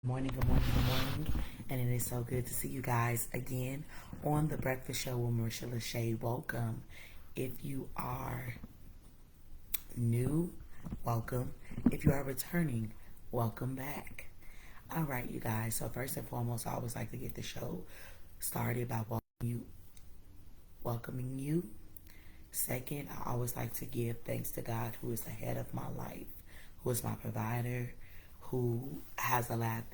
Good morning. And it is so good to see you guys again on the Breakfast Show with Marisha LaShay. Welcome. If you are new, welcome. If you are returning, welcome back. All right, you guys. So first and foremost, I always like to get the show started by welcoming you. Second, I always like to give thanks to God, who is the head of my life, who is my provider, who has allowed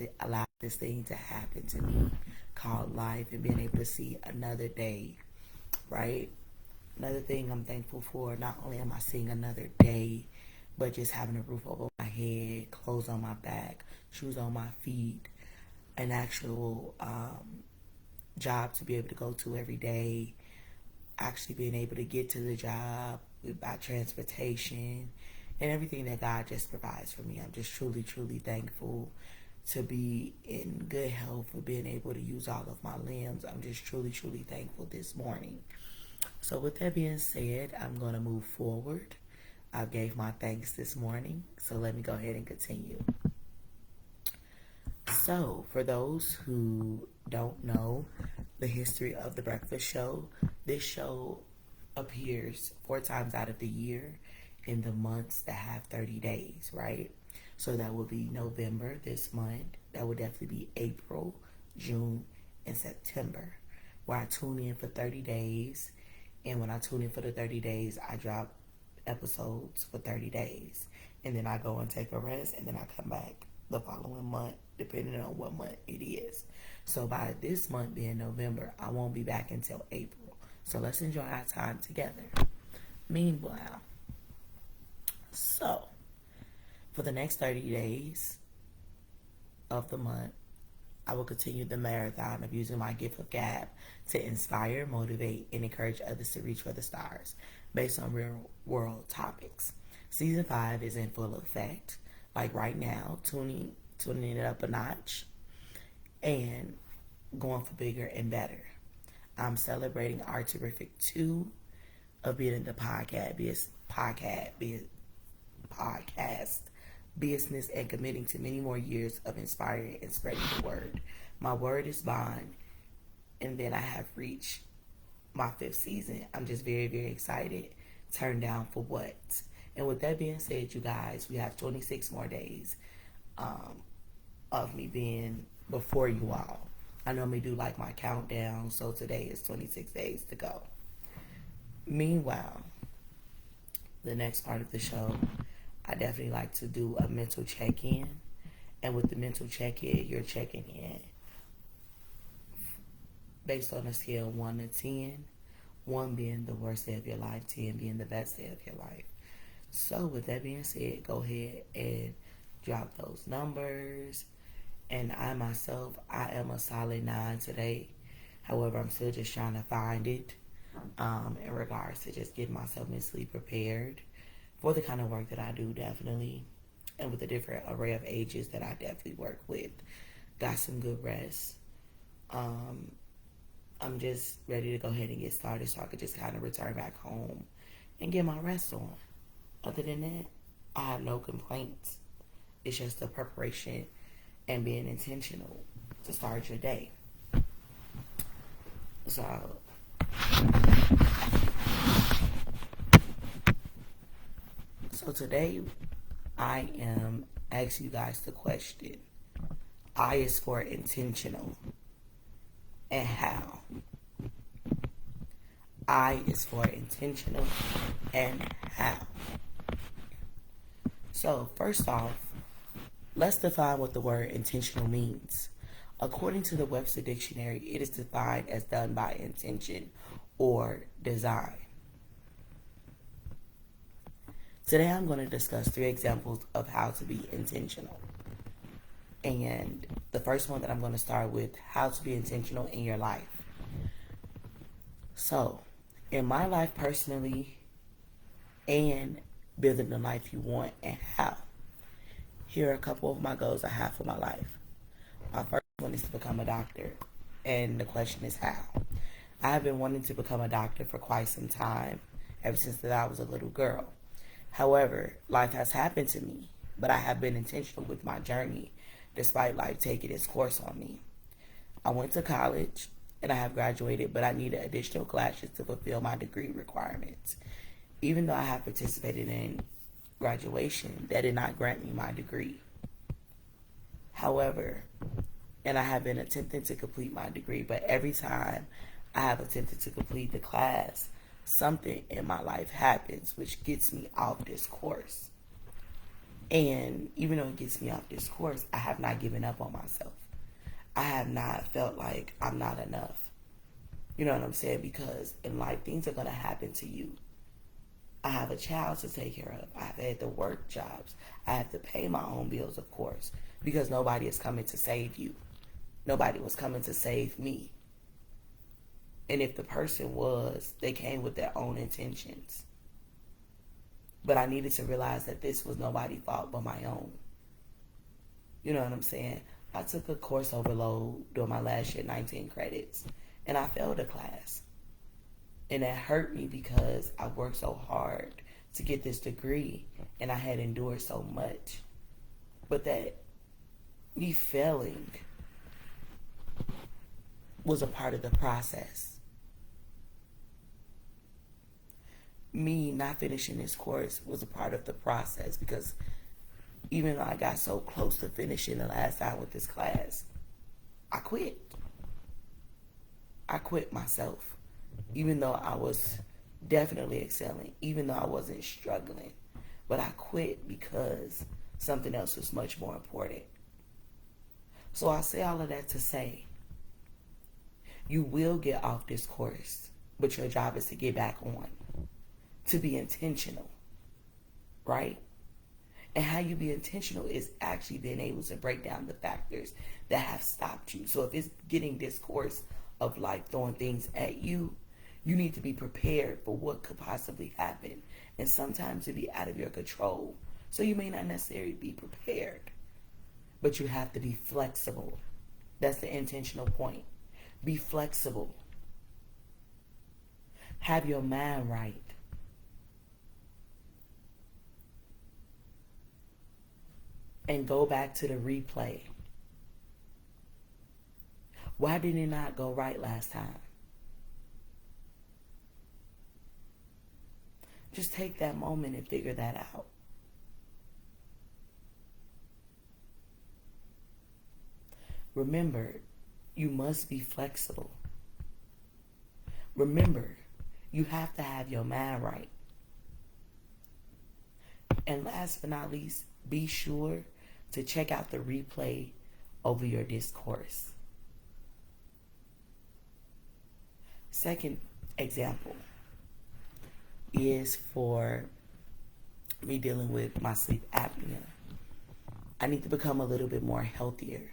this thing to happen to me called life and being able to see another day, right? Another thing I'm thankful for, not only am I seeing another day, but just having a roof over my head, clothes on my back, shoes on my feet, an actual job to be able to go to every day, actually being able to get to the job by transportation and everything that God just provides for me. I'm just truly, truly thankful to be in good health, for being able to use all of my limbs. I'm just truly, truly thankful this morning. So with that being said, I'm going to move forward. I gave my thanks this morning, so let me go ahead and continue. So, for those who don't know the history of The Breakfast Show, this show appears 4 times out of the year in the months that have 30 days, right? So that would be November this month. That would definitely be April, June, and September, where I tune in for 30 days. And when I tune in for the 30 days, I drop episodes for 30 days. And then I go and take a rest, and then I come back the following month, depending on what month it is. So by this month being November, I won't be back until April. So let's enjoy our time together. Meanwhile, so for the next 30 days of the month, I will continue the marathon of using my gift of gab to inspire, motivate, and encourage others to reach for the stars based on real world topics. Season 5 is in full effect. Like right now, tuning it up a notch and going for bigger and better. I'm celebrating our terrific 2 of being in the podcast business and committing to many more years of inspiring and spreading the word. My word is bond, and then I have reached my 5th season. I'm just very, very excited. Turned down for what? And with that being said, you guys, we have 26 more days of me being before you all. I normally do like my countdown, so today is 26 days to go. Meanwhile, the next part of the show, I definitely like to do a mental check-in. And with the mental check-in, you're checking in based on a scale of 1 to 10. 1 being the worst day of your life, 10 being the best day of your life. So with that being said, go ahead and drop those numbers. And I myself, I am a solid 9 today. However, I'm still just trying to find it in regards to just getting myself mentally prepared for the kind of work that I do, definitely. And with the different array of ages that I definitely work with. Got some good rest. I'm just ready to go ahead and get started so I could just kind of return back home and get my rest on. Other than that, I have no complaints. It's just the preparation and being intentional to start your day. So today I am asking you guys the question. I is for intentional. And how? I is for intentional and how. So first off, let's define what the word intentional means. According to the Webster Dictionary, it is defined as done by intention or design. Today I'm going to discuss 3 examples of how to be intentional. And the first one that I'm going to start with, how to be intentional in your life. So, in my life personally, and building the life you want and how. Here are a couple of my goals I have for my life. My first one is to become a doctor. And the question is how. I have been wanting to become a doctor for quite some time, ever since that I was a little girl. However, life has happened to me, but I have been intentional with my journey despite life taking its course on me. I went to college and I have graduated, but I needed additional classes to fulfill my degree requirements. Even though I have participated in graduation, that did not grant me my degree. However, and I have been attempting to complete my degree, but every time I have attempted to complete the class, something in my life happens which gets me off this course. And even though it gets me off this course, I have not given up on myself. I have not felt like I'm not enough. You know what I'm saying? Because in life, things are going to happen to you. I have a child to take care of. I've had to work jobs. I have to pay my own bills, of course, because nobody is coming to save you. Nobody was coming to save me. And if the person was, they came with their own intentions. But I needed to realize that this was nobody's fault but my own. You know what I'm saying? I took a course overload during my last year, 19 credits, and I failed a class. And that hurt me because I worked so hard to get this degree and I had endured so much. But that me failing was a part of the process. Me not finishing this course was a part of the process because even though I got so close to finishing the last time with this class, I quit. I quit myself. Even though I was definitely excelling, even though I wasn't struggling. But I quit because something else was much more important. So I say all of that to say, you will get off this course, but your job is to get back on. To be intentional, right? And how you be intentional is actually being able to break down the factors that have stopped you. So if it's getting this course of life throwing things at you, you need to be prepared for what could possibly happen. And sometimes it be out of your control. So you may not necessarily be prepared. But you have to be flexible. That's the intentional point. Be flexible. Have your mind right. And go back to the replay. Why did it not go right last time? Just take that moment and figure that out. Remember, you must be flexible. Remember, you have to have your mind right. And last but not least, be sure to check out the replay over your discourse. Second example is for me dealing with my sleep apnea. I need to become a little bit more healthier.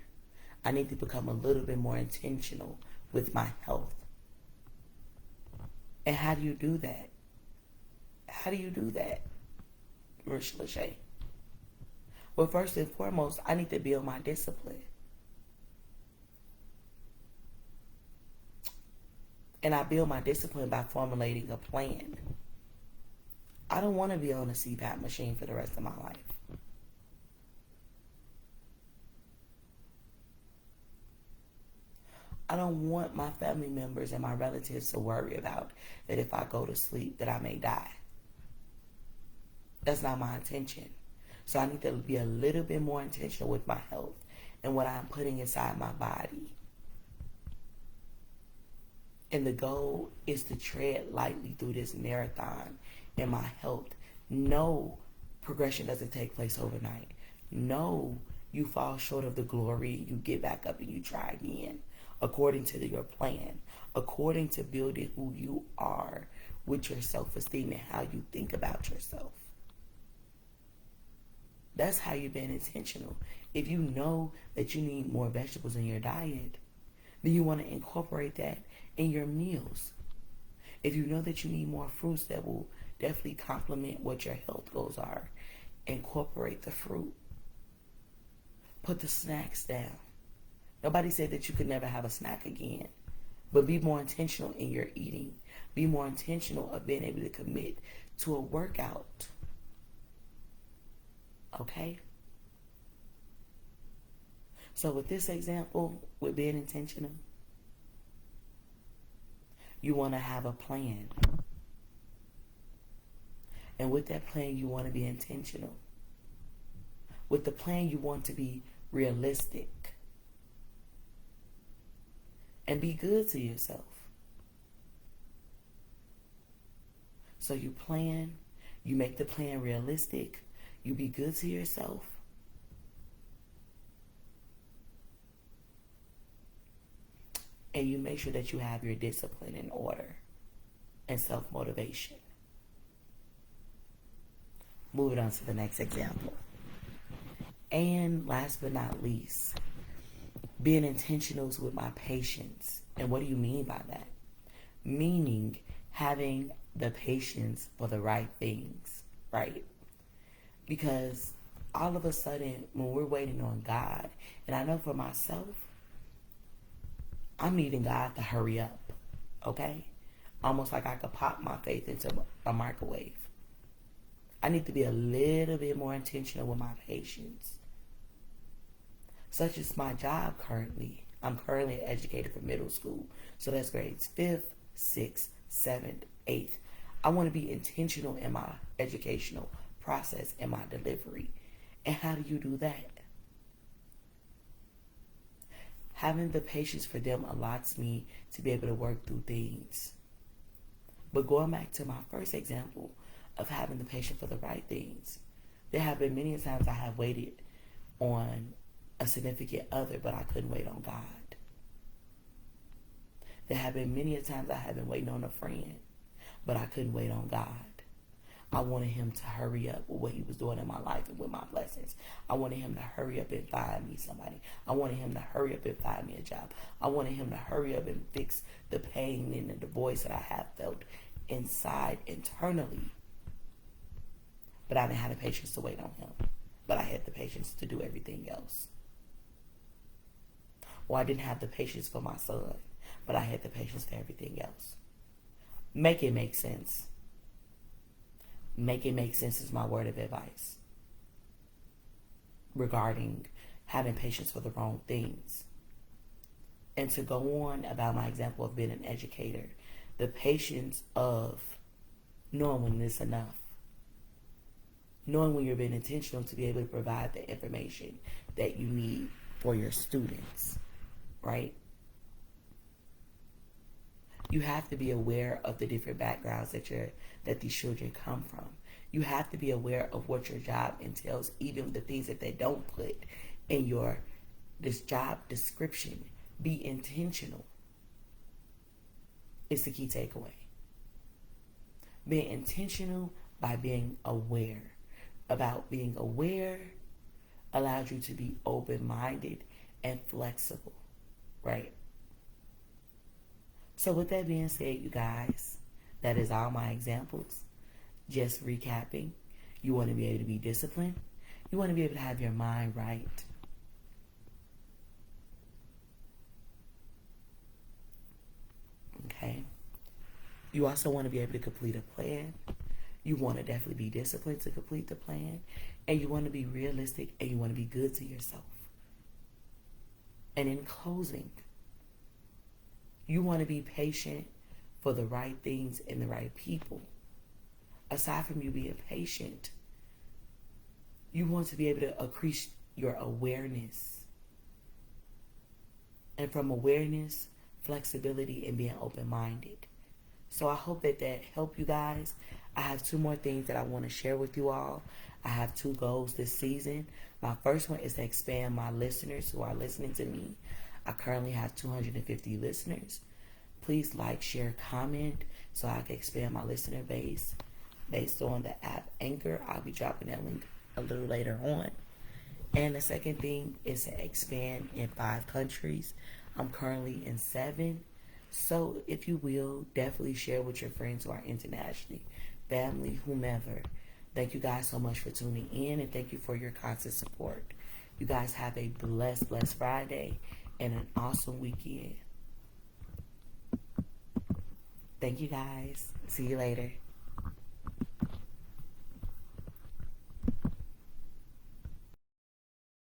I need to become a little bit more intentional with my health. And how do you do that? How do you do that, Marisha LaShay? Well, first and foremost, I need to build my discipline. And I build my discipline by formulating a plan. I don't want to be on a CPAP machine for the rest of my life. I don't want my family members and my relatives to worry about that if I go to sleep that I may die. That's not my intention. So I need to be a little bit more intentional with my health and what I'm putting inside my body. And the goal is to tread lightly through this marathon in my health. No, progression doesn't take place overnight. No, you fall short of the glory, you get back up and you try again. According to your plan, according to building who you are with your self-esteem and how you think about yourself. That's how you've been intentional. If you know that you need more vegetables in your diet, then you want to incorporate that in your meals. If you know that you need more fruits that will definitely complement what your health goals are, incorporate the fruit. Put the snacks down. Nobody said that you could never have a snack again, but be more intentional in your eating. Be more intentional of being able to commit to a workout. Okay? So with this example, with being intentional, you want to have a plan. And with that plan, you want to be intentional. With the plan, you want to be realistic. And be good to yourself. So you plan, you make the plan realistic, you be good to yourself. And you make sure that you have your discipline in order and self-motivation. Moving on to the next example. And last but not least, being intentional with my patience. And what do you mean by that? Meaning having the patience for the right things, right? Because all of a sudden, when we're waiting on God, and I know for myself, I'm needing God to hurry up, okay? Almost like I could pop my faith into a microwave. I need to be a little bit more intentional with my patience. Such as my job currently. I'm currently an educator for middle school. So that's grades 5th, 6th, 7th, 8th. I want to be intentional in my educational process and my delivery. And how do you do that? Having the patience for them allows me to be able to work through things. But going back to my first example of having the patience for the right things, there have been many times I have waited on a significant other, but I couldn't wait on God. There have been many times I have been waiting on a friend, but I couldn't wait on God. I wanted him to hurry up with what he was doing in my life and with my blessings. I wanted him to hurry up and find me somebody. I wanted him to hurry up and find me a job. I wanted him to hurry up and fix the pain and the voice that I have felt inside internally. But I didn't have the patience to wait on him. But I had the patience to do everything else. Or I didn't have the patience for my son, but I had the patience for everything else. Make it make sense. Make it make sense is my word of advice regarding having patience for the wrong things. And to go on about my example of being an educator, the patience of knowing when it's enough. Knowing when you're being intentional to be able to provide the information that you need for your students, right? You have to be aware of the different backgrounds that these children come from. You have to be aware of what your job entails, even the things that they don't put in this job description. Be intentional. It's the key takeaway. Being intentional by being aware. About being aware allows you to be open-minded and flexible, right? So with that being said, you guys, that is all my examples. Just recapping, you want to be able to be disciplined. You want to be able to have your mind right. Okay? You also want to be able to complete a plan. You want to definitely be disciplined to complete the plan. And you want to be realistic and you want to be good to yourself. And in closing, you want to be patient for the right things and the right people. Aside from you being patient, you want to be able to increase your awareness. And from awareness, flexibility, and being open-minded. So I hope that helped you guys. I have 2 more things that I want to share with you all. I have 2 goals this season. My first one is to expand my listeners who are listening to me. I currently have 250 listeners. Please like, share, comment so I can expand my listener base based on the app Anchor. I'll be dropping that link a little later on. And the second thing is to expand in 5 countries. I'm currently in 7. So if you will, definitely share with your friends who are internationally, family, whomever. Thank you guys so much for tuning in, and thank you for your constant support. You guys have a blessed Friday and an awesome weekend. Thank you guys. See you later.